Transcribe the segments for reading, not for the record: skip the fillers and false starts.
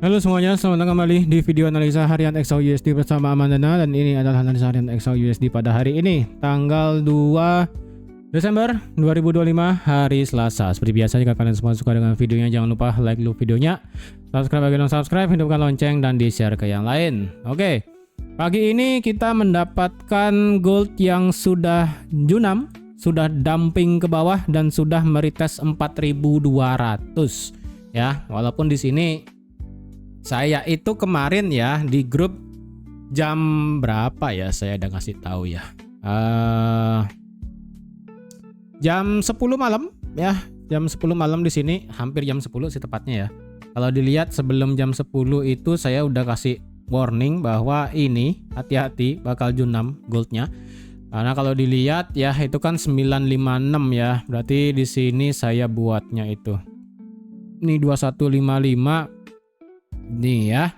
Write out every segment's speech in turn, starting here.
Halo semuanya, selamat datang kembali di video analisa harian XAU USD bersama Amandana. Dan ini adalah analisa harian XAU USD pada hari ini, tanggal 2 Desember 2025, hari Selasa. Seperti biasa, jika kalian semua suka dengan videonya, jangan lupa like dulu videonya, subscribe bagi yang belum subscribe, hidupkan lonceng, dan di-share ke yang lain. Oke, pagi ini kita mendapatkan gold yang sudah junam, sudah dumping ke bawah, dan sudah meretest 4.200 ya. Walaupun di sini saya itu kemarin ya di grup jam berapa ya, saya udah ngasih tahu ya, jam 10 malam ya, jam 10 malam di sini, hampir jam 10 sih tepatnya ya. Kalau dilihat sebelum jam 10 itu saya udah kasih warning bahwa ini hati-hati bakal junam goldnya. Karena kalau dilihat ya itu kan 956 ya, berarti di sini saya buatnya itu ini 2155 nih ya.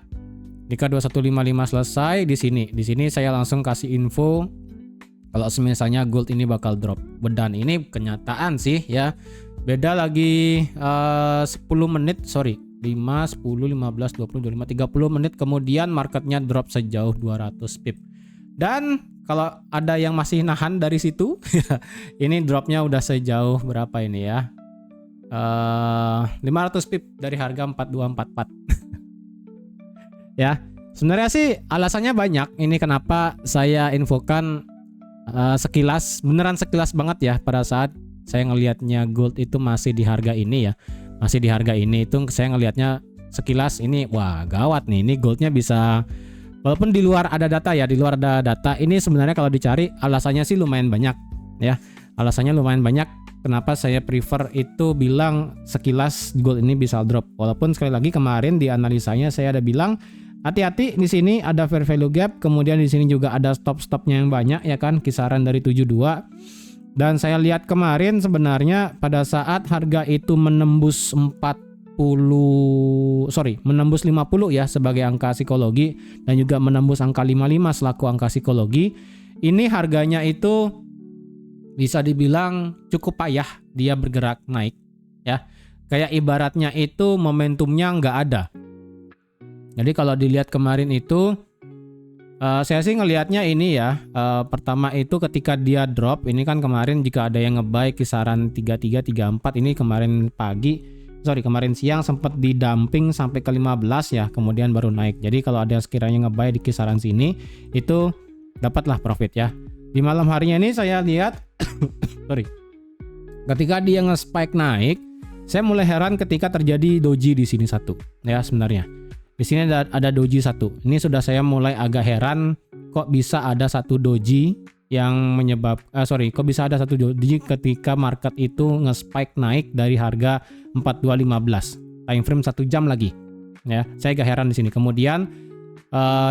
Jika 2155 selesai di sini saya langsung kasih info kalau misalnya gold ini bakal drop. Dan ini kenyataan sih ya. Beda lagi 10 menit, sorry, 5, 10, 15, 20, 25, 30 menit kemudian marketnya drop sejauh 200 pip. Dan kalau ada yang masih nahan dari situ, ini dropnya udah sejauh berapa ini ya? 500 pip dari harga 4244. Ya, sebenarnya sih alasannya banyak. Ini kenapa saya infokan sekilas, beneran sekilas banget ya, pada saat saya ngelihatnya gold itu masih di harga ini ya, masih di harga ini itu saya ngelihatnya sekilas ini, wah gawat nih, ini goldnya bisa, walaupun di luar ada data ya, di luar ada data, ini sebenarnya kalau dicari alasannya sih lumayan banyak ya, alasannya lumayan banyak. Kenapa saya prefer itu bilang sekilas gold ini bisa drop. Walaupun sekali lagi kemarin di analisanya saya ada bilang hati-hati, di sini ada fair value gap, kemudian di sini juga ada stop-stopnya yang banyak ya kan, kisaran dari 72. Dan saya lihat kemarin sebenarnya pada saat harga itu menembus 50 ya sebagai angka psikologi, dan juga menembus angka 55 selaku angka psikologi, ini harganya itu bisa dibilang cukup payah dia bergerak naik ya. Kayak ibaratnya itu momentumnya nggak ada. Jadi kalau dilihat kemarin itu saya sih ngelihatnya ini ya, pertama itu ketika dia drop, ini kan kemarin jika ada yang nge-buy kisaran 33 34, ini kemarin kemarin siang sempat didumping sampai ke 15 ya, kemudian baru naik. Jadi kalau ada sekiranya nge-buy di kisaran sini itu dapatlah profit ya. Di malam harinya ini saya lihat ketika dia nge-spike naik, saya mulai heran ketika terjadi doji di sini satu ya. Sebenarnya di sini ada doji satu. Ini sudah saya mulai agak heran, kok bisa ada satu doji yang kok bisa ada satu doji ketika market itu nge-spike naik dari harga 4215 time frame 1 jam lagi ya. Saya agak heran di sini. Kemudian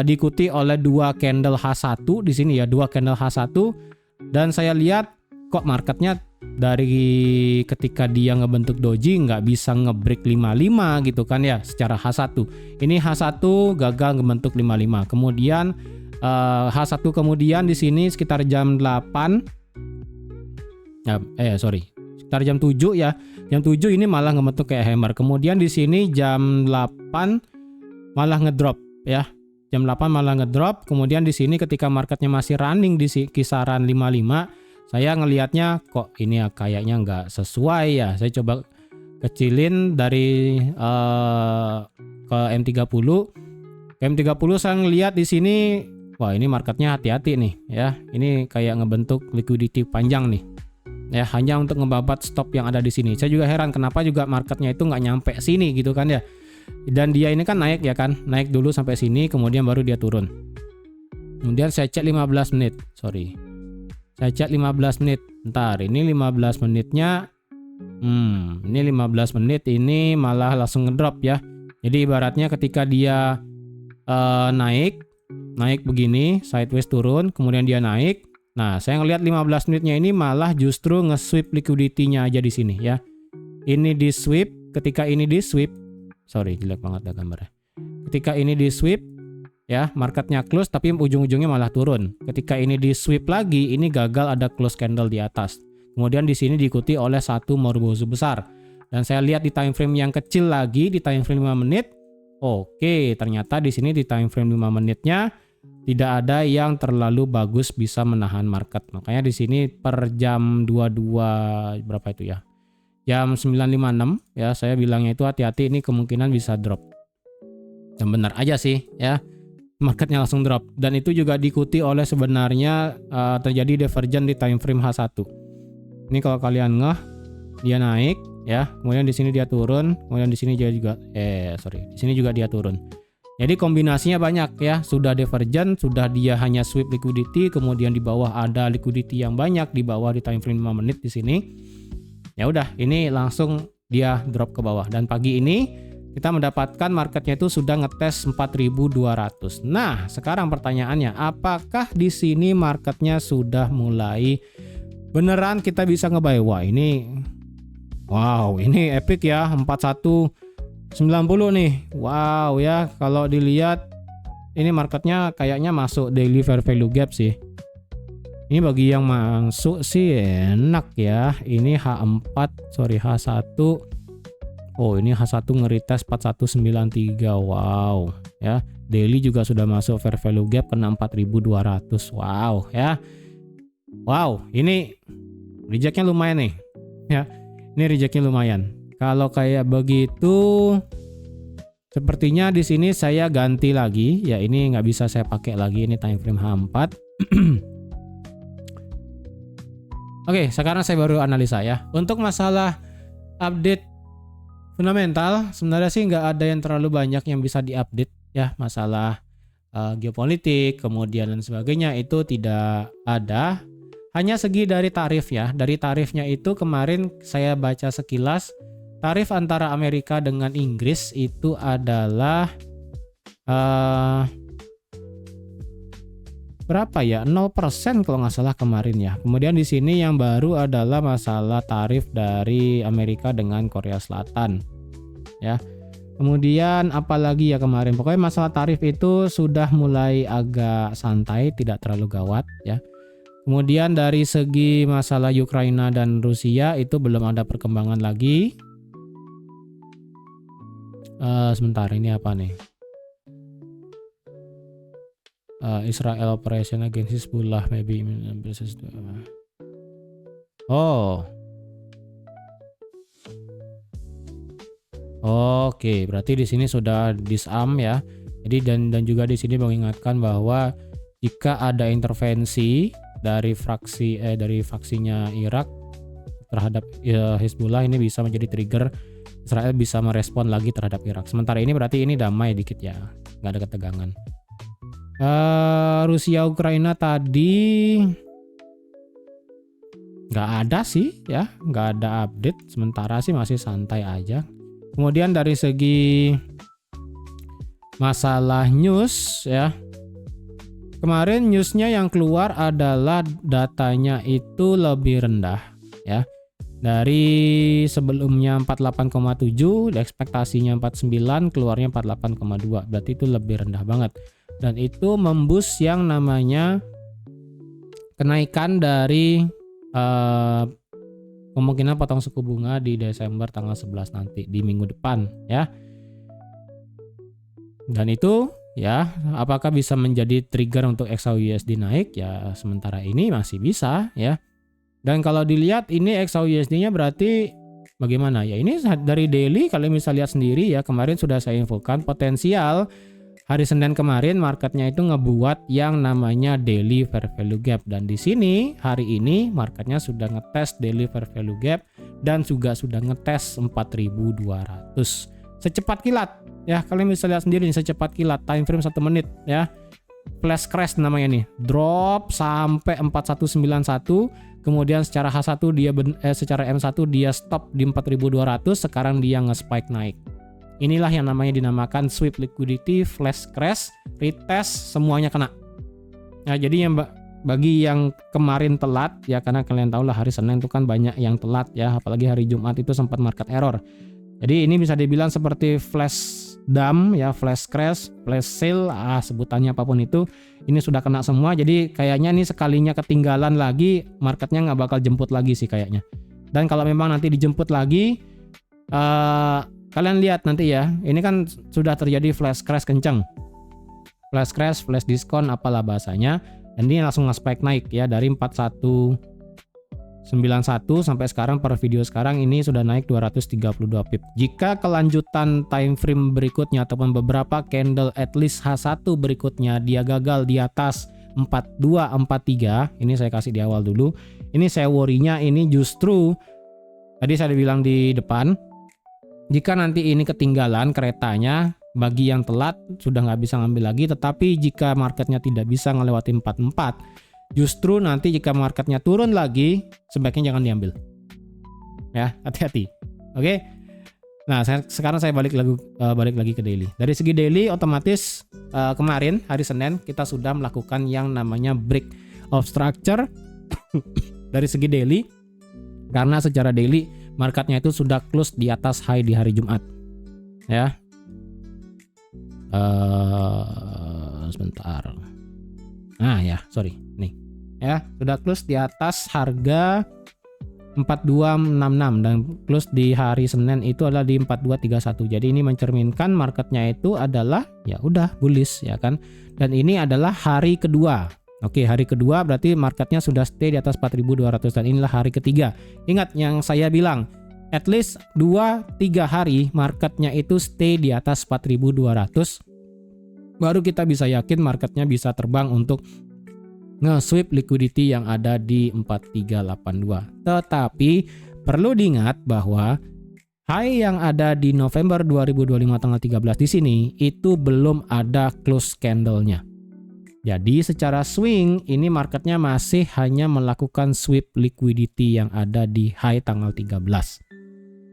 diikuti oleh dua candle H1 di sini ya, dua candle H1, dan saya lihat kok marketnya dari ketika dia ngebentuk doji nggak bisa ngebreak 55 gitu kan ya secara H1. Ini H1 gagal ngebentuk 55. Kemudian H1 kemudian di sini sekitar jam 8 sekitar jam 7 ya. Jam 7 ini malah ngebentuk kayak hammer. Kemudian di sini jam 8 malah ngedrop ya. Jam 8 malah ngedrop. Kemudian di sini ketika marketnya masih running di kisaran 55, saya ngelihatnya kok ini kayaknya nggak sesuai ya. Saya coba kecilin dari ke M30. Ke M30 saya ngelihat di sini, wah ini marketnya hati-hati nih ya. Ini kayak ngebentuk liquidity panjang nih. Ya, hanya untuk ngebabat stop yang ada di sini. Saya juga heran kenapa juga marketnya itu nggak nyampe sini gitu kan ya. Dan dia ini kan naik ya kan, naik dulu sampai sini kemudian baru dia turun. Kemudian saya cek 15 menit, saya cek 15 menit. Ntar ini 15 menitnya ini 15 menit ini malah langsung ngedrop ya. Jadi ibaratnya ketika dia naik begini, sideways turun, kemudian dia naik. Nah, saya ngelihat 15 menitnya ini malah justru nge-sweep liquidity-nya aja di sini ya. Ini di sweep, ketika ini di sweep, jelek banget dah gambarnya. Ketika ini di sweep ya, marketnya close tapi ujung-ujungnya malah turun. Ketika ini di sweep lagi, ini gagal ada close candle di atas. Kemudian di sini diikuti oleh satu morbozu besar. Dan saya lihat di time frame yang kecil lagi, di time frame 5 menit, Oke, ternyata di sini di time frame 5 menitnya tidak ada yang terlalu bagus bisa menahan market. Makanya di sini per jam 22 berapa itu ya? Jam 9.56 ya, saya bilangnya itu hati-hati, ini kemungkinan bisa drop. Dan benar aja sih ya. Marketnya langsung drop, dan itu juga diikuti oleh sebenarnya terjadi divergent di time frame H1. Ini kalau kalian dia naik ya, kemudian di sini dia turun, kemudian di sini dia juga di sini juga dia turun. Jadi kombinasinya banyak ya, sudah divergent, sudah dia hanya sweep liquidity, kemudian di bawah ada liquidity yang banyak di bawah di time frame 5 menit di sini. Ya udah, ini langsung dia drop ke bawah, dan pagi ini kita mendapatkan marketnya itu sudah ngetes 4.200. Nah, sekarang pertanyaannya, apakah di sini marketnya sudah mulai beneran kita bisa nge-buy? Wah, ini epic ya, 4190 nih. Wow ya, kalau dilihat ini marketnya kayaknya masuk daily fair value gap sih. Ini bagi yang masuk sih enak ya. Ini H1. Oh, ini H1 nge-retest 4193. Wow ya. Daily juga sudah masuk fair value gap kena 4.200. Wow ya. Wow, ini rejectnya lumayan nih ya. Ini rejectnya lumayan. Kalau kayak begitu, sepertinya di sini saya ganti lagi ya. Ini nggak bisa saya pakai lagi, ini time frame H4. Oke, sekarang saya baru analisa ya. Untuk masalah update fundamental, sebenarnya sih nggak ada yang terlalu banyak yang bisa diupdate ya. Masalah geopolitik, kemudian dan sebagainya itu tidak ada. Hanya segi dari tarif ya. Dari tarifnya itu kemarin saya baca sekilas, tarif antara Amerika dengan Inggris itu adalah berapa ya? 0% kalau nggak salah kemarin ya. Kemudian di sini yang baru adalah masalah tarif dari Amerika dengan Korea Selatan. Ya. Kemudian apalagi ya kemarin, pokoknya masalah tarif itu sudah mulai agak santai, tidak terlalu gawat ya. Kemudian dari segi masalah Ukraina dan Rusia itu belum ada perkembangan lagi. Sebentar, ini apa nih? Israel operation against Hezbollah maybe. Oh. Oke, berarti di sini sudah disarm ya. Jadi dan juga di sini mengingatkan bahwa jika ada intervensi dari faksinya Irak terhadap Hezbollah, ini bisa menjadi trigger Israel bisa merespon lagi terhadap Irak. Sementara ini berarti ini damai dikit ya, nggak ada ketegangan. Rusia Ukraina tadi nggak ada sih ya, nggak ada update. Sementara sih masih santai aja. Kemudian dari segi masalah news ya, kemarin newsnya yang keluar adalah datanya itu lebih rendah ya. Dari sebelumnya 48,7, ekspektasinya 49, keluarnya 48,2. Berarti itu lebih rendah banget. Dan itu memboost yang namanya kenaikan dari kemungkinan potong suku bunga di Desember tanggal 11 nanti di minggu depan ya. Dan itu ya, apakah bisa menjadi trigger untuk XAUUSD naik? Ya, sementara ini masih bisa ya. Dan kalau dilihat ini XAUUSD-nya berarti bagaimana ya? Ini dari daily kalian bisa lihat sendiri ya. Kemarin sudah saya infokan potensial hari Senin kemarin marketnya itu ngebuat yang namanya daily fair value gap, dan di sini hari ini marketnya sudah ngetes daily fair value gap dan juga sudah ngetes 4.200 secepat kilat ya. Kalian bisa lihat sendiri nih, secepat kilat time frame 1 menit ya. Flash crash namanya nih, drop sampai 4191, kemudian secara H1 dia secara M1 dia stop di 4.200, sekarang dia nge-spike naik. Inilah yang namanya dinamakan sweep liquidity, flash crash, retest, semuanya kena. Nah, jadi yang bagi yang kemarin telat ya, karena kalian tahu lah hari Senin itu kan banyak yang telat ya, apalagi hari Jumat itu sempat market error. Jadi ini bisa dibilang seperti flash dump ya, flash crash, flash sale, sebutannya apapun itu, ini sudah kena semua. Jadi kayaknya nih sekalinya ketinggalan lagi, marketnya nggak bakal jemput lagi sih kayaknya. Dan kalau memang nanti dijemput lagi, kalian lihat nanti ya, ini kan sudah terjadi flash crash kenceng. Flash crash, flash diskon, apalah bahasanya. Dan ini langsung nge-spike naik ya dari 4191 sampai sekarang per video sekarang ini sudah naik 232 pip. Jika kelanjutan time frame berikutnya ataupun beberapa candle at least H1 berikutnya dia gagal di atas 4243, ini saya kasih di awal dulu. Ini saya worry-nya ini justru tadi saya bilang di depan, jika nanti ini ketinggalan keretanya, bagi yang telat sudah nggak bisa ngambil lagi. Tetapi jika marketnya tidak bisa ngelewati 44, justru nanti jika marketnya turun lagi, sebaiknya jangan diambil. Ya, hati-hati. Oke. Nah, sekarang saya balik lagi ke daily. Dari segi daily, otomatis kemarin hari Senin kita sudah melakukan yang namanya break of structure dari segi daily, karena secara daily marketnya itu sudah close di atas high di hari Jumat. Ya. Sebentar. Nah ya, sorry. Nih. Ya, sudah close di atas harga 4266 dan close di hari Senin itu adalah di 4231. Jadi ini mencerminkan marketnya itu adalah ya udah bullish ya kan. Dan ini adalah hari kedua. Oke, hari kedua berarti marketnya sudah stay di atas 4200 dan inilah hari ketiga. Ingat yang saya bilang, at least 2-3 hari marketnya itu stay di atas 4200, baru kita bisa yakin marketnya bisa terbang untuk nge-sweep liquidity yang ada di 4382. Tetapi perlu diingat bahwa high yang ada di November 2025 tanggal 13 di sini itu belum ada close candle-nya. Jadi secara swing ini marketnya masih hanya melakukan sweep liquidity yang ada di high tanggal 13.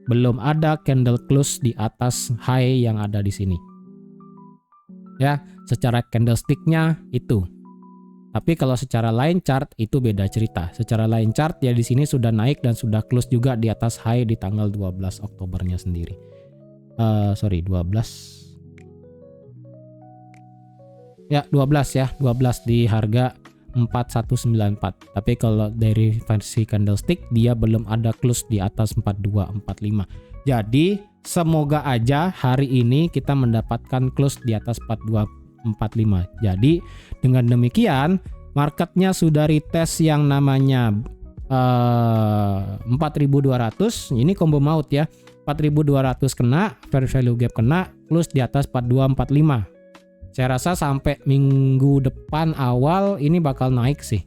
Belum ada candle close di atas high yang ada di sini. Ya, secara candlestick-nya itu. Tapi kalau secara line chart itu beda cerita. Secara line chart ya di sini sudah naik dan sudah close juga di atas high di tanggal 12 Oktobernya sendiri. 12. Ya, 12 ya. 12 di harga 4194. Tapi kalau dari versi candlestick dia belum ada close di atas 4245. Jadi semoga aja hari ini kita mendapatkan close di atas 4245. Jadi dengan demikian marketnya sudah retest yang namanya 4200. Ini combo maut ya. 4200 kena, fair value gap kena, close di atas 4245. Saya rasa sampai minggu depan awal ini bakal naik sih.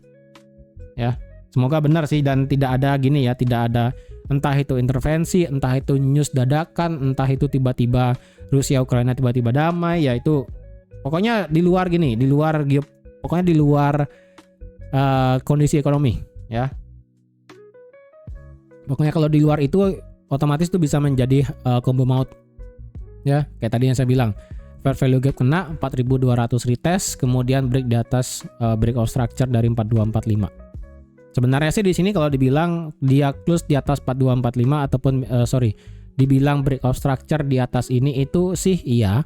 Ya, semoga benar sih dan tidak ada gini ya, tidak ada entah itu intervensi, entah itu news dadakan, entah itu tiba-tiba Rusia Ukraina tiba-tiba damai, ya itu pokoknya di luar gini, pokoknya di luar kondisi ekonomi ya. Pokoknya kalau di luar itu otomatis itu bisa menjadi combo maut. Ya, kayak tadi yang saya bilang. Fair value gap kena 4200 retest, kemudian break di atas break of structure dari 4245. Sebenarnya sih di sini kalau dibilang dia close di atas 4245 ataupun dibilang break of structure di atas ini itu sih iya,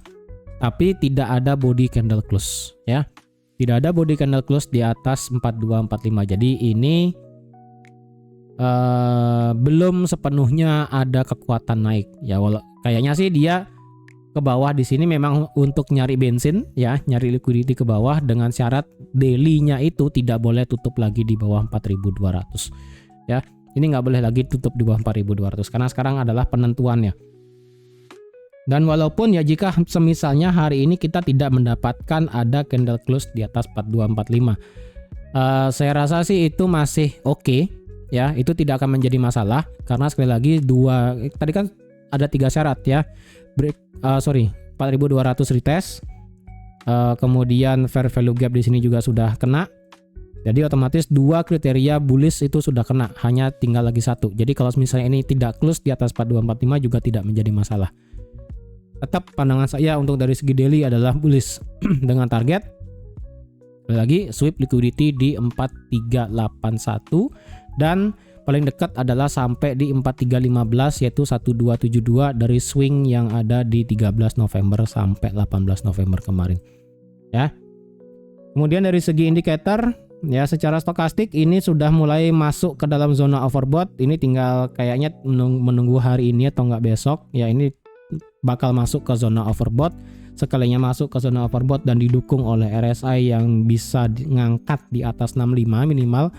tapi tidak ada body candle close ya. Tidak ada body candle close di atas 4245. Jadi ini belum sepenuhnya ada kekuatan naik ya. Kayaknya sih dia ke bawah di sini memang untuk nyari bensin ya, nyari liquidity ke bawah dengan syarat daily-nya itu tidak boleh tutup lagi di bawah 4200 ya. Ini nggak boleh lagi tutup di bawah 4200 karena sekarang adalah penentuannya. Dan walaupun ya jika semisalnya hari ini kita tidak mendapatkan ada candle close di atas 4245, saya rasa sih itu masih oke ya, itu tidak akan menjadi masalah karena sekali lagi tadi kan ada 3 syarat ya. 4200 retest, kemudian fair value gap di sini juga sudah kena. Jadi otomatis 2 kriteria bullish itu sudah kena, hanya tinggal lagi 1. Jadi kalau misalnya ini tidak close di atas 4245 juga tidak menjadi masalah. Tetap pandangan saya untuk dari segi daily adalah bullish dengan target lagi sweep liquidity di 4381 dan paling dekat adalah sampai di 4315 yaitu 1272 dari swing yang ada di 13 November sampai 18 November kemarin. Ya. Kemudian dari segi indikator ya secara stokastik ini sudah mulai masuk ke dalam zona overbought. Ini tinggal kayaknya menunggu hari ini atau enggak besok. Ya ini bakal masuk ke zona overbought. Sekalinya masuk ke zona overbought dan didukung oleh RSI yang bisa ngangkat di atas 65 minimal,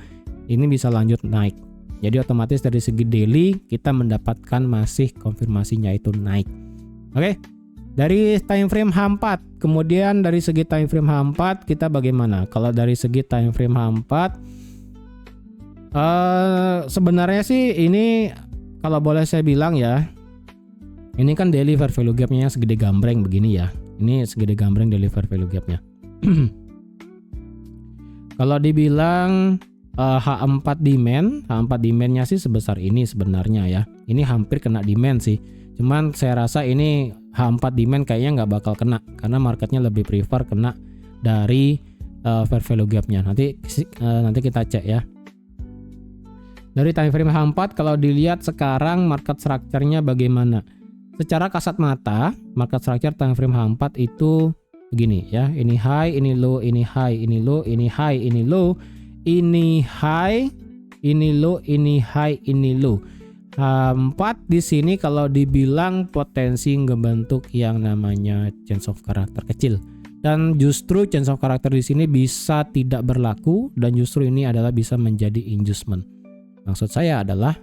ini bisa lanjut naik. Jadi otomatis dari segi daily kita mendapatkan masih konfirmasinya itu naik. Oke. Dari time frame H4, kemudian dari segi time frame H4 kita bagaimana? Kalau dari segi time frame H4 sebenarnya sih ini kalau boleh saya bilang ya, ini kan daily fair value gap-nya segede gambreng begini ya. Ini segede gambreng daily fair value gap-nya. Kalau dibilang H4 demand-nya sih sebesar ini sebenarnya ya. Ini hampir kena demand sih. Cuman saya rasa ini H4 demand kayaknya nggak bakal kena karena marketnya lebih prefer kena dari fair value gap-nya. Nanti kita cek ya. Dari time frame H4 kalau dilihat sekarang market structure-nya bagaimana? Secara kasat mata, market structure time frame H4 itu begini ya. Ini high, ini low, ini high, ini low, ini high, ini low, ini high, ini low, ini high, ini low. H4 di sini kalau dibilang potensi ngebentuk yang namanya change of character kecil. Dan justru change of character di sini bisa tidak berlaku dan justru ini adalah bisa menjadi inducement. Maksud saya adalah,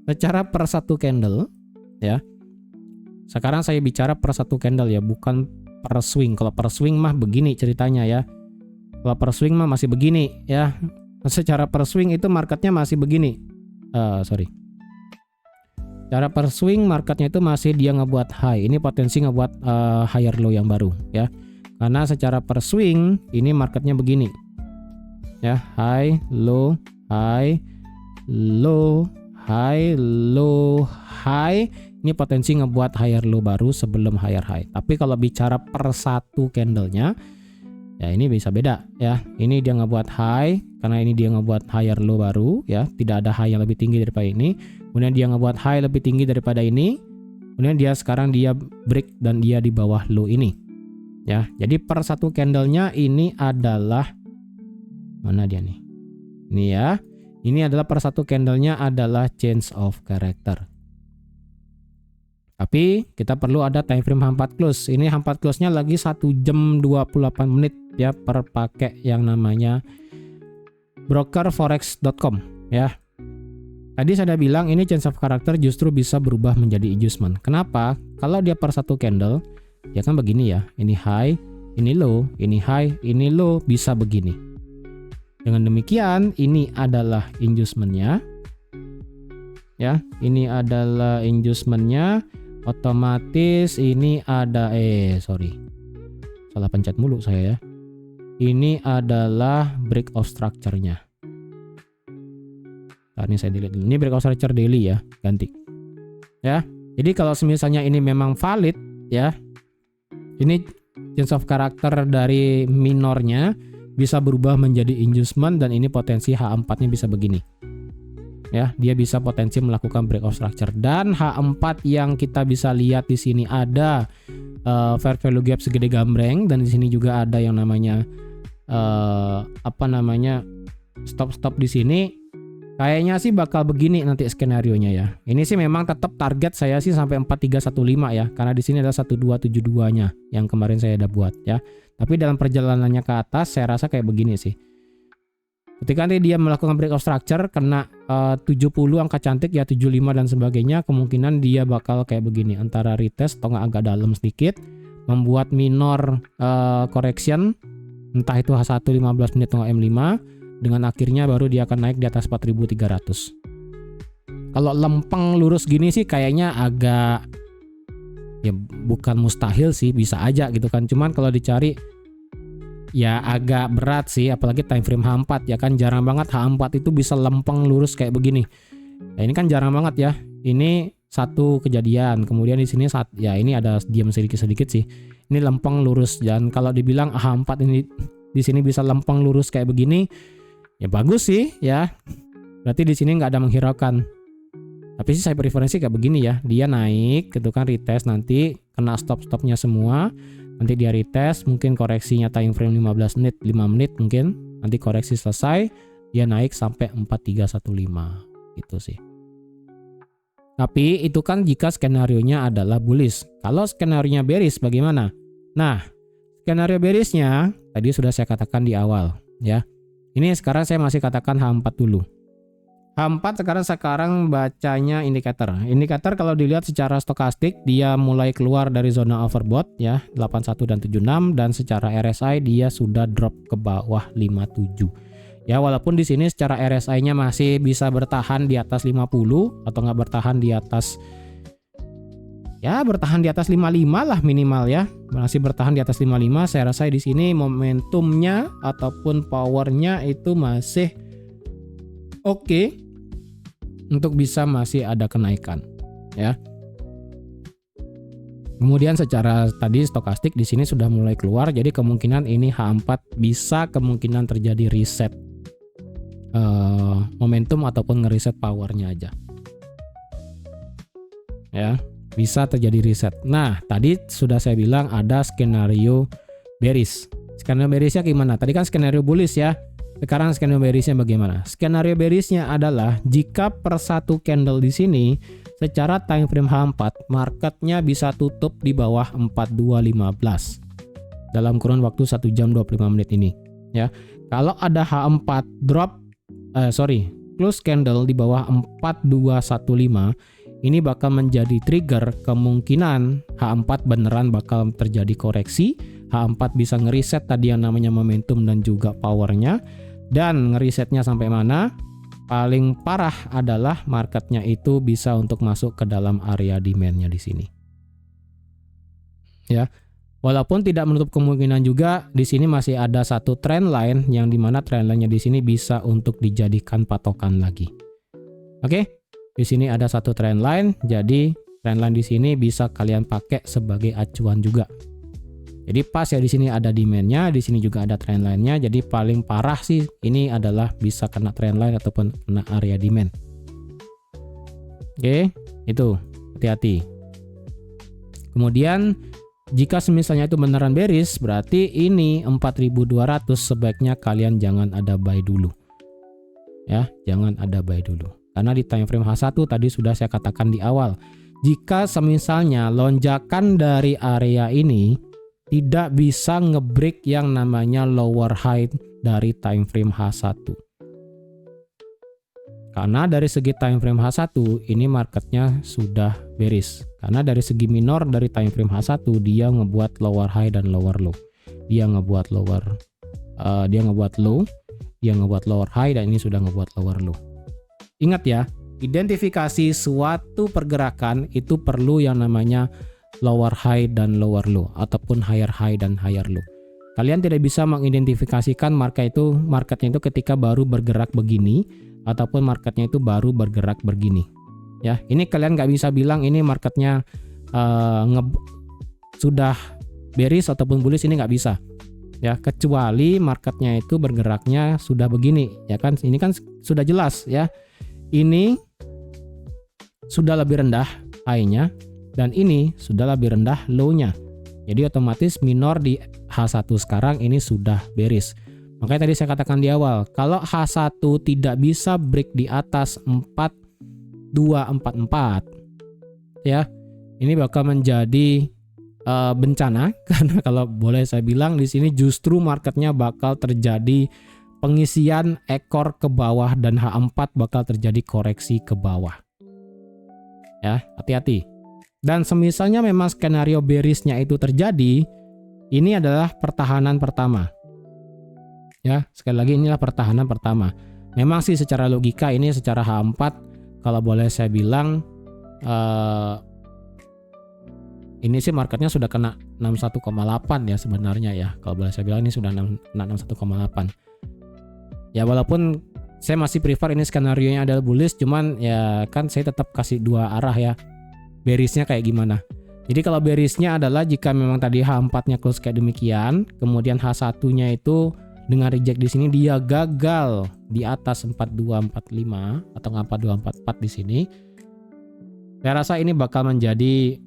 secara per satu candle ya. Sekarang saya bicara per satu candle ya, bukan per swing. Kalau per swing mah begini ceritanya ya. Kalau per swing mah masih begini ya. Secara per swing itu marketnya masih begini. Cara per swing marketnya itu masih dia ngebuat high. Ini potensi ngebuat higher low yang baru ya. Karena secara per swing ini marketnya begini. Ya, high, low, high, low, high, low, high. Ini potensi ngebuat higher low baru sebelum higher high. Tapi kalau bicara per satu candlenya, ya ini bisa beda ya. Ini dia ngebuat high karena ini dia ngebuat higher low baru ya. Tidak ada high yang lebih tinggi daripada ini. Kemudian dia ngebuat high lebih tinggi daripada ini. Kemudian dia sekarang dia break dan dia di bawah low ini. Ya, jadi per satu candlenya ini adalah mana dia nih? Ini ya. Ini adalah per satu candlenya adalah change of character. Tapi kita perlu ada time frame H4 close. Ini H4 close-nya lagi 1 jam 28 menit ya per pakai yang namanya brokerforex.com ya. Tadi saya bilang ini change of character justru bisa berubah menjadi inducement. Kenapa? Kalau dia per satu candle, ya kan begini ya. Ini high, ini low, ini high, ini low, bisa begini. Dengan demikian, ini adalah inducement-nya. Ya, ini adalah inducement-nya. Otomatis ini ada salah pencet mulu saya ya. Ini adalah break of structure-nya. Nah, ini saya delete. Ini break of structure daily ya, ganti. Ya. Jadi kalau misalnya ini memang valid ya. Ini change of character dari minornya bisa berubah menjadi inducement dan ini potensi H4-nya bisa begini. Ya, dia bisa potensi melakukan break of structure dan H4 yang kita bisa lihat di sini ada fair value gap segede gambreng dan di sini juga ada yang namanya stop di sini. Kayaknya sih bakal begini nanti skenarionya ya. Ini sih memang tetap target saya sih sampai 4315 ya, karena di sini ada 1272-nya yang kemarin saya udah buat ya. Tapi dalam perjalanannya ke atas saya rasa kayak begini sih. Ketika nanti dia melakukan break of structure kena 70 angka cantik ya, 75 dan sebagainya, kemungkinan dia bakal kayak begini, antara retest atau agak dalam sedikit, membuat minor correction entah itu H1 15 menit atau M5, dengan akhirnya baru dia akan naik di atas 4.300. Kalau lempeng lurus gini sih kayaknya agak ya bukan mustahil sih, bisa aja gitu kan. Cuman kalau dicari ya agak berat sih, apalagi time frame H4 ya kan, jarang banget H4 itu bisa lempeng lurus kayak begini. Nah, ini kan jarang banget ya. Ini satu kejadian. Kemudian di sini ya ini ada diam sedikit sih. Ini lempeng lurus, dan kalau dibilang H4 ini di sini bisa lempeng lurus kayak begini, ya bagus sih ya. Berarti di sini nggak ada menghiraukan. Tapi sih saya preferensi kayak begini ya. Dia naik gitu kan, retest, nanti kena stop-stopnya semua. Nanti dia retest, mungkin koreksinya time frame 15 menit, 5 menit mungkin. Nanti koreksi selesai, dia naik sampai 4315 gitu sih. Tapi itu kan jika skenarionya adalah bullish. Kalau skenarionya bearish bagaimana? Nah, skenario bearishnya tadi sudah saya katakan di awal ya. Ini sekarang saya masih katakan H4 dulu. H4 sekarang bacanya indikator. Indikator kalau dilihat secara stokastik dia mulai keluar dari zona overbought ya, 81 dan 76, dan secara RSI dia sudah drop ke bawah 57. Ya, walaupun di sini secara RSI-nya masih bisa bertahan di atas 50 atau nggak bertahan di atas, ya bertahan di atas 55 lah minimal ya. Masih bertahan di atas 55, saya rasa di sini momentumnya ataupun powernya itu masih oke untuk bisa masih ada kenaikan ya. Kemudian secara tadi stokastik di sini sudah mulai keluar, jadi kemungkinan ini H4 bisa kemungkinan terjadi reset momentum ataupun ngeriset powernya aja ya, bisa terjadi reset. Nah, tadi sudah saya bilang ada skenario bearish. Skenario bearishnya gimana? Tadi kan skenario bullish ya. Sekarang skenario bearishnya bagaimana? Skenario bearishnya adalah jika per satu candle di sini secara time frame H4 marketnya bisa tutup di bawah 4215 dalam kurun waktu 1 jam 25 menit ini ya. Kalau ada H4 drop close candle di bawah 4215, ini bakal menjadi trigger kemungkinan H4 beneran bakal terjadi koreksi. H4 bisa ngeriset tadi yang namanya momentum dan juga powernya. Dan ngerisetnya sampai mana? Paling parah adalah marketnya itu bisa untuk masuk ke dalam area demand-nya di sini. Ya. Walaupun tidak menutup kemungkinan juga di sini masih ada satu trend line yang dimana trend line-nya di sini bisa untuk dijadikan patokan lagi. Oke, di sini ada satu trend line, jadi trend line di sini bisa kalian pakai sebagai acuan juga. Jadi pas ya di sini ada demand-nya, di sini juga ada trend line-nya. Jadi paling parah sih ini adalah bisa kena trend line ataupun kena area demand. Oke, itu hati-hati. Kemudian jika misalnya itu beneran bearish, berarti ini 4200 sebaiknya kalian jangan ada buy dulu. Ya, jangan ada buy dulu. Karena di time frame H1 tadi sudah saya katakan di awal, jika semisalnya lonjakan dari area ini tidak bisa ngebreak yang namanya lower high dari time frame H1. Karena dari segi time frame H1 ini marketnya sudah bearish. Karena dari segi minor dari time frame H1 dia ngebuat lower high dan lower low. Dia ngebuat low, dia ngebuat lower high, dan ini sudah ngebuat lower low. Ingat ya, identifikasi suatu pergerakan itu perlu yang namanya lower high dan lower low ataupun higher high dan higher low. Kalian tidak bisa mengidentifikasikan marketnya itu ketika baru bergerak begini ataupun marketnya itu baru bergerak begini. Ya, ini kalian nggak bisa bilang ini marketnya sudah bearish ataupun bullish, ini nggak bisa. Ya, kecuali marketnya itu bergeraknya sudah begini, ya kan? Ini kan sudah jelas ya. Ini sudah lebih rendah high-nya dan ini sudah lebih rendah low-nya. Jadi otomatis minor di H1 sekarang ini sudah bearish. Makanya tadi saya katakan di awal, kalau H1 tidak bisa break di atas 4244 ya, ini bakal menjadi bencana karena kalau boleh saya bilang di sini justru marketnya bakal terjadi pengisian ekor ke bawah dan H4 bakal terjadi koreksi ke bawah. Ya, hati-hati. Dan semisalnya memang skenario bearish-nya itu terjadi, ini adalah pertahanan pertama. Ya, sekali lagi inilah pertahanan pertama. Memang sih secara logika ini secara H4 kalau boleh saya bilang ini sih marketnya sudah kena 61,8 ya sebenarnya ya. Kalau boleh saya bilang ini sudah kena 61,8. Ya walaupun saya masih prefer ini skenario-nya adalah bullish, cuman ya kan saya tetap kasih dua arah ya. Bearish-nya kayak gimana. Jadi kalau bearish-nya adalah jika memang tadi H4-nya close kayak demikian, kemudian H1-nya itu dengan reject di sini dia gagal di atas 4245 atau 4244 di sini. Saya rasa ini bakal menjadi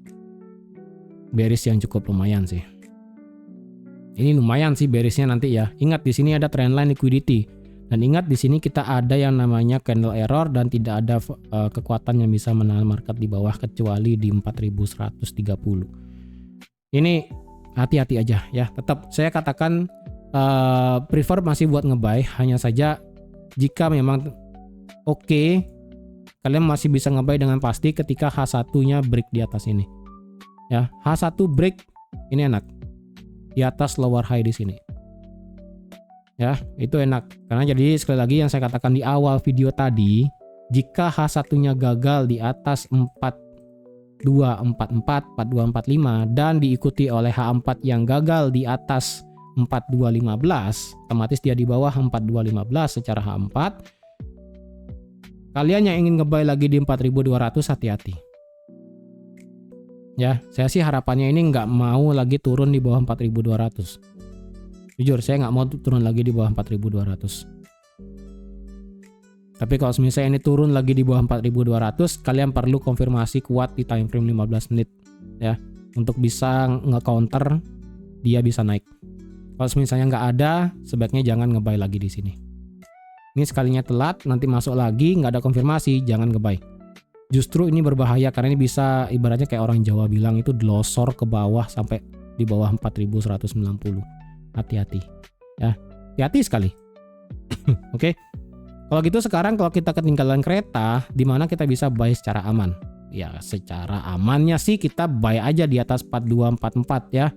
bearish yang cukup lumayan sih. Ini lumayan sih bearishnya nanti ya. Ingat di sini ada trendline liquidity. Dan ingat di sini kita ada yang namanya candle error dan tidak ada kekuatan yang bisa menahan market di bawah kecuali di 4130. Ini hati-hati aja ya. Tetap saya katakan prefer masih buat nge-buy, hanya saja jika memang oke, kalian masih bisa nge-buy dengan pasti ketika H1-nya break di atas ini. Ya, H1 break ini enak. Di atas lower high di sini. Ya, itu enak. Karena jadi sekali lagi yang saya katakan di awal video tadi, jika H1-nya gagal di atas 4244, 4245 dan diikuti oleh H4 yang gagal di atas 4215, otomatis dia di bawah 4215 secara H4. Kalian yang ingin nge-buy lagi di 4200 hati-hati. Ya, saya sih harapannya ini nggak mau lagi turun di bawah 4200. Jujur, saya nggak mau turun lagi di bawah 4200. Tapi kalau misalnya ini turun lagi di bawah 4200, kalian perlu konfirmasi kuat di time frame 15 menit ya, untuk bisa nge-counter dia bisa naik. Kalau misalnya nggak ada, sebaiknya jangan nge-buy lagi di sini. Ini sekalinya telat, nanti masuk lagi nggak ada konfirmasi, jangan nge-buy. Justru ini berbahaya karena ini bisa ibaratnya kayak orang Jawa bilang itu delosor ke bawah sampai di bawah 4190. Hati-hati ya, hati-hati sekali. Oke. Kalau gitu sekarang kalau kita ketinggalan kereta, di mana kita bisa buy secara aman? Ya, secara amannya sih kita buy aja di atas 4244 ya.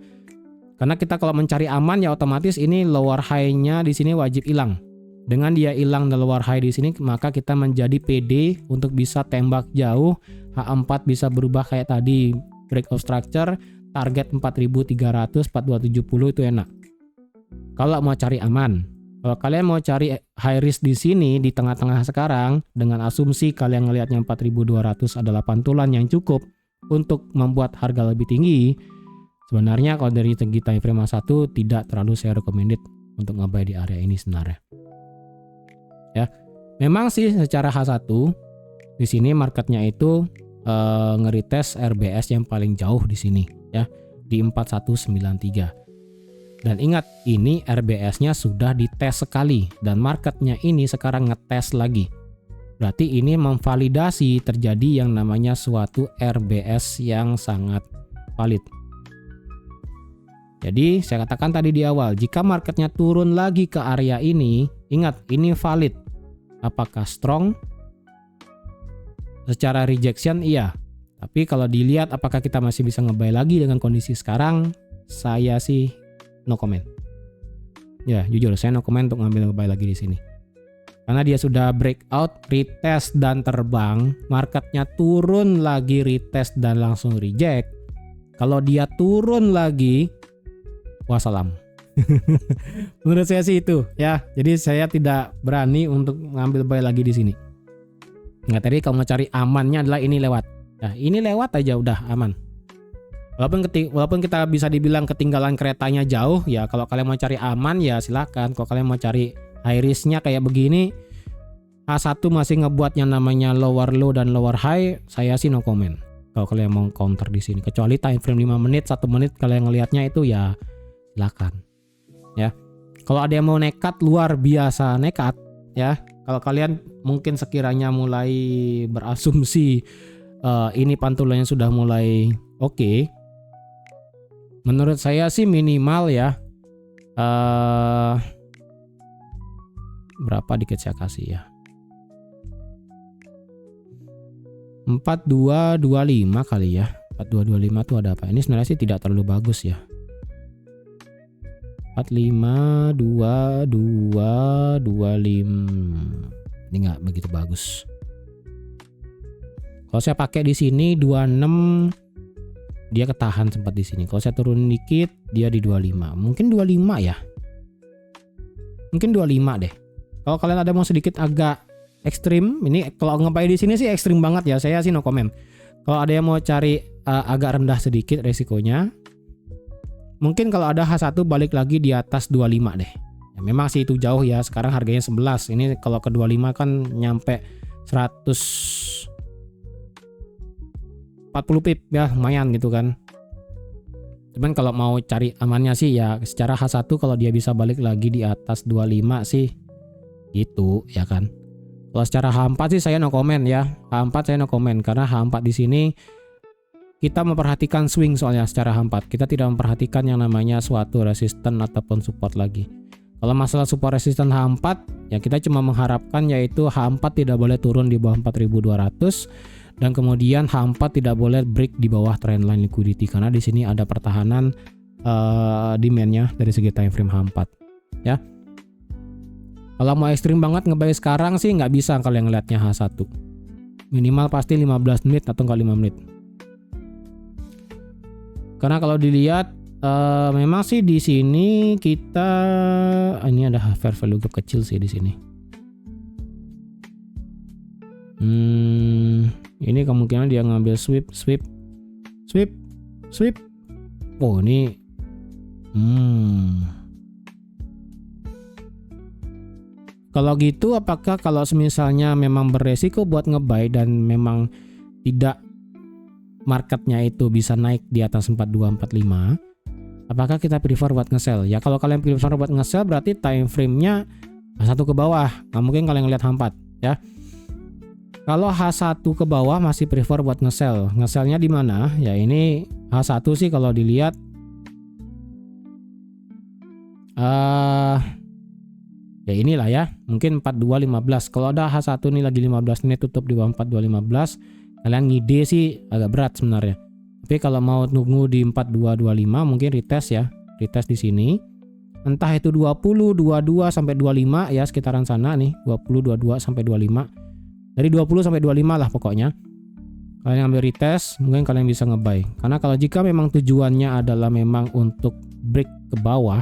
Karena kita kalau mencari aman ya otomatis ini lower high-nya di sini wajib hilang. Dengan dia hilang di lower high di sini, maka kita menjadi PD untuk bisa tembak jauh. H4 bisa berubah kayak tadi, break of structure, target 4300, 4270 itu enak. Kalau mau cari aman, kalau kalian mau cari high risk di sini di tengah-tengah sekarang dengan asumsi kalian ngelihatnya 4200 adalah pantulan yang cukup untuk membuat harga lebih tinggi, sebenarnya kalau dari segi time frame 1 tidak terlalu saya recommended untuk nge-buy di area ini sebenarnya. Ya, memang sih secara H1 di sini marketnya itu nge-retest RBS yang paling jauh di sini ya, di 4193. Dan ingat, ini RBS-nya sudah dites sekali dan marketnya ini sekarang ngetes lagi. Berarti ini memvalidasi terjadi yang namanya suatu RBS yang sangat valid. Jadi saya katakan tadi di awal, jika marketnya turun lagi ke area ini, ingat ini valid. Apakah strong? Secara rejection iya. Tapi kalau dilihat apakah kita masih bisa nge-buy lagi dengan kondisi sekarang, saya sih no comment. Ya, jujur saya no comment untuk ngambil nge-buy lagi di sini. Karena dia sudah breakout, retest dan terbang, marketnya turun lagi, retest dan langsung reject. Kalau dia turun lagi, wassalam. Menurut saya sih itu ya. Jadi saya tidak berani untuk ngambil buy lagi di sini. Nggak, tadi kalau mau cari amannya adalah ini lewat. Nah, ini lewat aja udah aman. Walaupun kita bisa dibilang ketinggalan keretanya jauh ya, kalau kalian mau cari aman ya silakan. Kalau kalian mau cari high risk-nya kayak begini, H1 masih ngebuat yang namanya lower low dan lower high, saya sih no comment. Kalau kalian mau counter di sini, kecuali time frame 5 menit, 1 menit kalian ngelihatnya itu ya silakan. Ya. Kalau ada yang mau nekat, luar biasa nekat ya. Kalau kalian mungkin sekiranya mulai berasumsi ini pantulannya sudah mulai oke. Menurut saya sih minimal ya berapa dikit saya kasih ya, 4225 kali ya. 4225 tuh ada apa? Ini sebenarnya sih tidak terlalu bagus ya. 452225 ini nggak begitu bagus. Kalau saya pakai di sini 26, dia ketahan sempat di sini. Kalau saya turun dikit, dia di 25. Mungkin 25 ya. Mungkin 25 deh. Kalau kalian ada mau sedikit agak ekstrim, ini kalau nge-buy di sini sih ekstrim banget ya. Saya sih no comment. Kalau ada yang mau cari agak rendah sedikit resikonya, mungkin kalau ada H1 balik lagi di atas 25 deh. Ya, memang sih itu jauh ya. Sekarang harganya 11. Ini kalau ke 25 kan nyampe 140 pip ya, lumayan gitu kan. Cuman kalau mau cari amannya sih ya secara H1 kalau dia bisa balik lagi di atas 25 sih Gitu ya kan. Kalau secara H4 sih saya no comment ya. H4 saya no comment karena H4 di sini kita memperhatikan swing soalnya secara H4. Kita tidak memperhatikan yang namanya suatu resisten ataupun support lagi. Kalau masalah support resisten H4 ya kita cuma mengharapkan yaitu H4 tidak boleh turun di bawah 4200 dan kemudian H4 tidak boleh break di bawah trendline liquidity karena di sini ada pertahanan demand-nya dari segi time frame H4 ya. Kalau mau ekstrim banget nge-buy sekarang sih nggak bisa kalau yang ngeliatnya H1. Minimal pasti 15 menit atau enggak 5 menit. Karena kalau dilihat memang sih di sini kita ini ada fair value gap kecil sih di sini. Ini kemungkinan dia ngambil sweep. Oh ini kalau gitu apakah kalau misalnya memang beresiko buat nge-buy dan memang tidak marketnya itu bisa naik di atas 4245, apakah kita prefer buat nge-sell? Ya kalau kalian prefer buat nge-sell berarti time frame-nya H1 ke bawah. Nggak mungkin kalian ngeliat H4 ya. Kalau H1 ke bawah masih prefer buat nge-sell. Nge-sellnya di mana? Ya ini H1 sih kalau dilihat ya inilah ya, mungkin 4215. Kalau ada H1 nih lagi 15 menit tutup di bawah 4215, kalian ngide sih agak berat sebenarnya. Tapi kalau mau nunggu di 4225 mungkin retest ya. Retest di sini. Entah itu 20, 22 sampai 25 ya sekitaran sana nih, 20, 22 sampai 25. Dari 20 sampai 25 lah pokoknya. Kalian ambil retest, mungkin kalian bisa nge-buy. Karena kalau jika memang tujuannya adalah memang untuk break ke bawah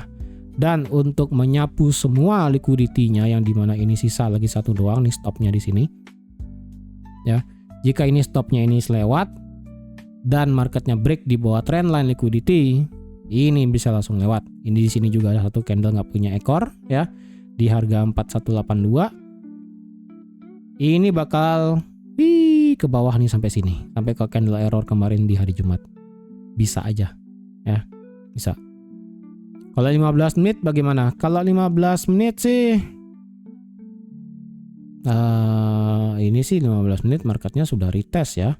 dan untuk menyapu semua liquidity-nya yang dimana ini sisa lagi satu doang nih stopnya di sini. Ya. Jika ini stopnya ini selewat dan marketnya break di bawah trendline liquidity, ini bisa langsung lewat. Ini di sini juga ada satu candle nggak punya ekor ya di harga 4182. Ini bakal ke bawah nih sampai sini, sampai ke candle error kemarin di hari Jumat. Bisa aja ya, bisa. Kalau 15 menit bagaimana? Kalau 15 menit sih ini sih 15 menit marketnya sudah retest ya.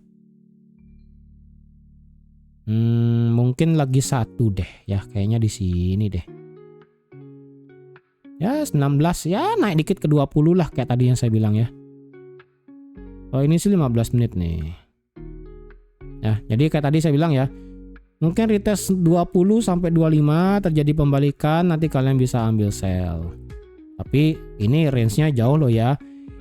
Mungkin lagi satu deh ya, kayaknya di sini deh. Ya 19 ya, naik dikit ke 20 lah kayak tadi yang saya bilang ya. Oh ini sih 15 menit nih. Ya, jadi kayak tadi saya bilang ya, mungkin retest 20 sampai 25 terjadi pembalikan, nanti kalian bisa ambil sell. Tapi ini range-nya jauh loh ya.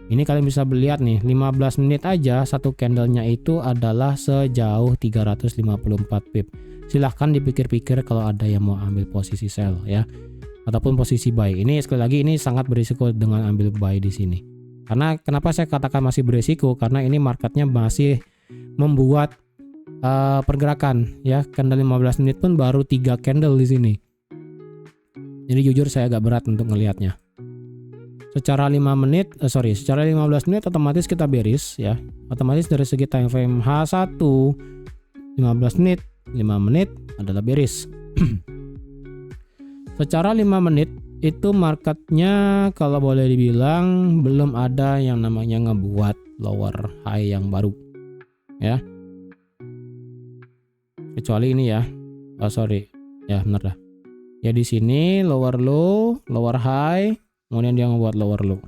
Ini kalian bisa lihat nih, 15 menit aja satu candlenya itu adalah sejauh 354 pip. Silahkan dipikir-pikir kalau ada yang mau ambil posisi sell ya, ataupun posisi buy. Ini sekali lagi ini sangat berisiko dengan ambil buy di sini. Karena kenapa saya katakan masih berisiko? Karena ini marketnya masih membuat pergerakan ya. Candle 15 menit pun baru 3 candle di sini. Jadi jujur saya agak berat untuk ngelihatnya. Secara 15 menit otomatis kita bearish ya. Otomatis dari segi time frame H1 15 menit, 5 menit adalah bearish. Secara 5 menit itu marketnya kalau boleh dibilang belum ada yang namanya ngebuat lower high yang baru ya. Kecuali ini ya. Ya benar dah. Ya di sini lower low, lower high, kemudian dia ngebuat lower low.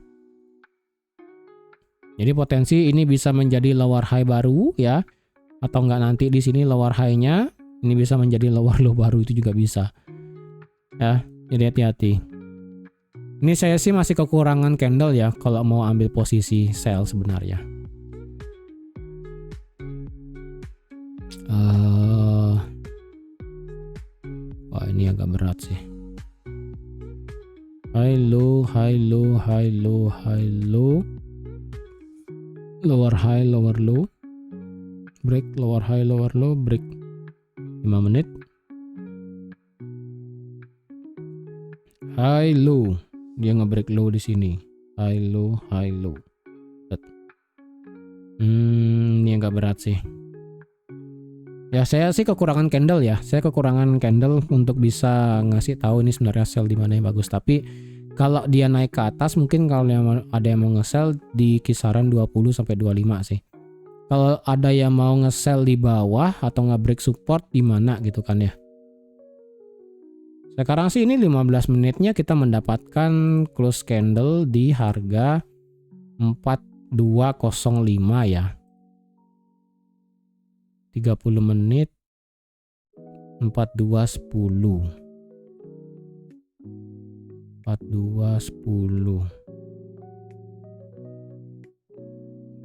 Jadi potensi ini bisa menjadi lower high baru ya, atau enggak nanti di sini lower high-nya ini bisa menjadi lower low baru, itu juga bisa. Ya, jadi hati-hati. Ini saya sih masih kekurangan candle ya kalau mau ambil posisi sell sebenarnya. Wah, ini agak berat sih. High low, high low, high low, high low, lower high, lower low, break, lower high, lower low, break. 5 menit. High low, dia nge-break low di sini. High low, high low. Ini agak berat sih. Ya saya sih kekurangan candle ya. Saya kekurangan candle untuk bisa ngasih tahu ini sebenarnya sell di mana yang bagus. Tapi Kalau dia naik ke atas mungkin kalau ada yang mau nge-sell di kisaran 20 sampai 25 sih. Kalau ada yang mau nge-sell di bawah atau nge-break support di mana gitu kan ya. Sekarang sih ini 15 menitnya kita mendapatkan close candle di harga 4205 ya. 30 menit 4210. 4210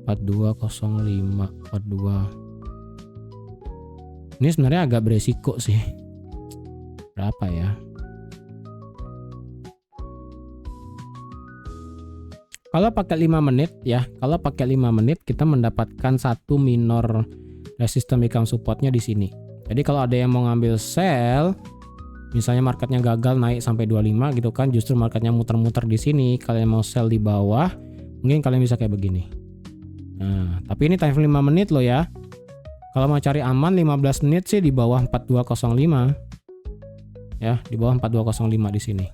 4205 42. Ini sebenarnya agak beresiko sih. Berapa ya? Kalau pakai 5 menit ya, kalau pakai 5 menit kita mendapatkan satu minor resistance become supportnya di sini. Jadi kalau ada yang mau ngambil sell, misalnya marketnya gagal naik sampai 25 gitu kan, justru marketnya muter-muter di sini, kalian mau sell di bawah, mungkin kalian bisa kayak begini. Nah, tapi ini time frame 5 menit loh ya. Kalau mau cari aman 15 menit sih di bawah 4205. Ya, di bawah 4205 di sini.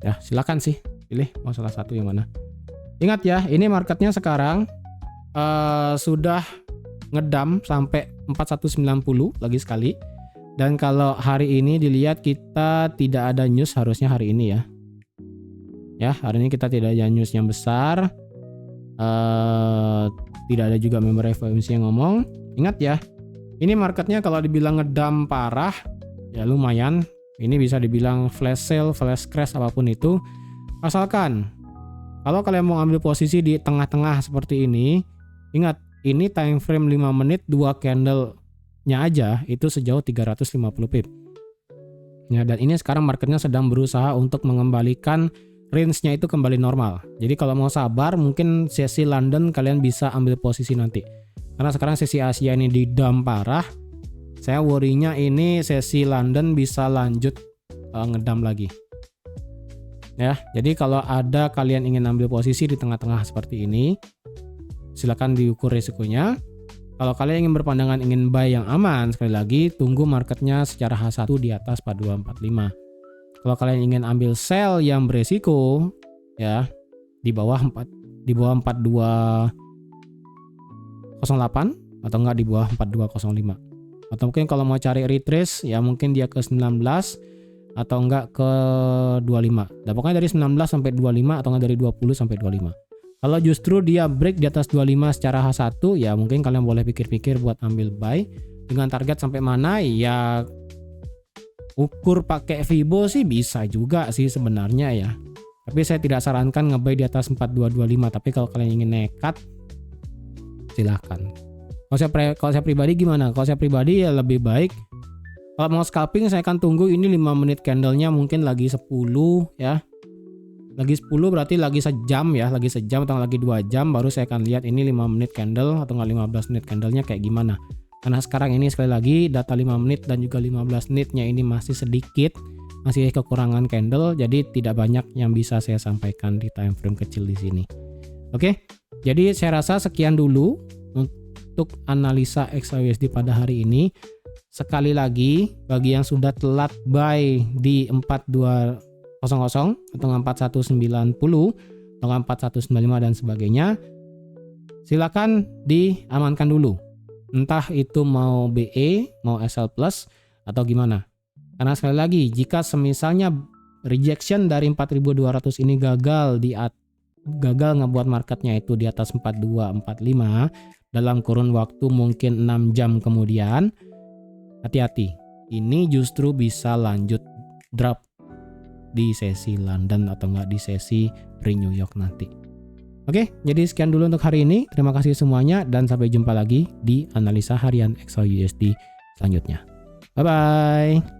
Ya, silakan sih pilih mau salah satu yang mana. Ingat ya, ini marketnya sekarang sudah ngedam sampai 4190 lagi sekali. Dan kalau hari ini dilihat kita tidak ada news harusnya hari ini ya. Ya, hari ini kita tidak ada news yang besar. Tidak ada juga member FOMC yang ngomong. Ingat ya, ini marketnya kalau dibilang ngedam parah ya lumayan. Ini bisa dibilang flash sale, flash crash apapun itu. Asalkan kalau kalian mau ambil posisi di tengah-tengah seperti ini, ingat ini time frame 5 menit 2 candle-nya aja itu sejauh 350 pip. Ya, dan ini sekarang marketnya sedang berusaha untuk mengembalikan range-nya itu kembali normal. Jadi kalau mau sabar mungkin sesi London kalian bisa ambil posisi nanti. Karena sekarang sesi Asia ini didam parah. Saya worry-nya ini sesi London bisa lanjut ngedam lagi. Ya, jadi kalau ada kalian ingin ambil posisi di tengah-tengah seperti ini, silakan diukur risikonya. Kalau kalian ingin berpandangan ingin buy yang aman, sekali lagi tunggu marketnya secara H1 di atas 4245. Kalau kalian ingin ambil sell yang beresiko ya di bawah 4208 atau enggak di bawah 4205. Atau mungkin kalau mau cari retrace ya mungkin dia ke 19 atau enggak ke 25. Dan pokoknya dari 19 sampai 25 atau enggak dari 20 sampai 25. Kalau justru dia break di atas 25 secara H1 ya mungkin kalian boleh pikir-pikir buat ambil buy. Dengan target sampai mana ya ukur pakai Fibo sih bisa juga sih sebenarnya ya. Tapi saya tidak sarankan ngebuy di atas 4225. Tapi kalau kalian ingin nekat silahkan. Kalau saya pribadi gimana? Kalau saya pribadi ya lebih baik kalau mau scalping saya akan tunggu ini 5 menit candle-nya mungkin lagi 10 ya. Lagi 10 berarti lagi sejam ya, lagi sejam atau lagi 2 jam baru saya akan lihat ini 5 menit candle atau enggak 15 menit candle-nya kayak gimana. Karena sekarang ini sekali lagi data 5 menit dan juga 15 menitnya ini masih sedikit, masih kekurangan candle, jadi tidak banyak yang bisa saya sampaikan di time frame kecil di sini. Oke. Jadi saya rasa sekian dulu untuk analisa XAUSD pada hari ini. Sekali lagi bagi yang sudah telat buy di 4200 atau 4190 atau 4195 dan sebagainya, silakan diamankan dulu. Entah itu mau BE, mau SL Plus atau gimana. Karena sekali lagi jika semisalnya rejection dari 4200 ini gagal ngebuat marketnya itu di atas 4245 dalam kurun waktu mungkin 6 jam kemudian, hati-hati. Ini justru bisa lanjut drop di sesi London atau enggak di sesi pre-New York nanti. Oke, jadi sekian dulu untuk hari ini. Terima kasih semuanya dan sampai jumpa lagi di analisa harian XAUSD selanjutnya. Bye-bye.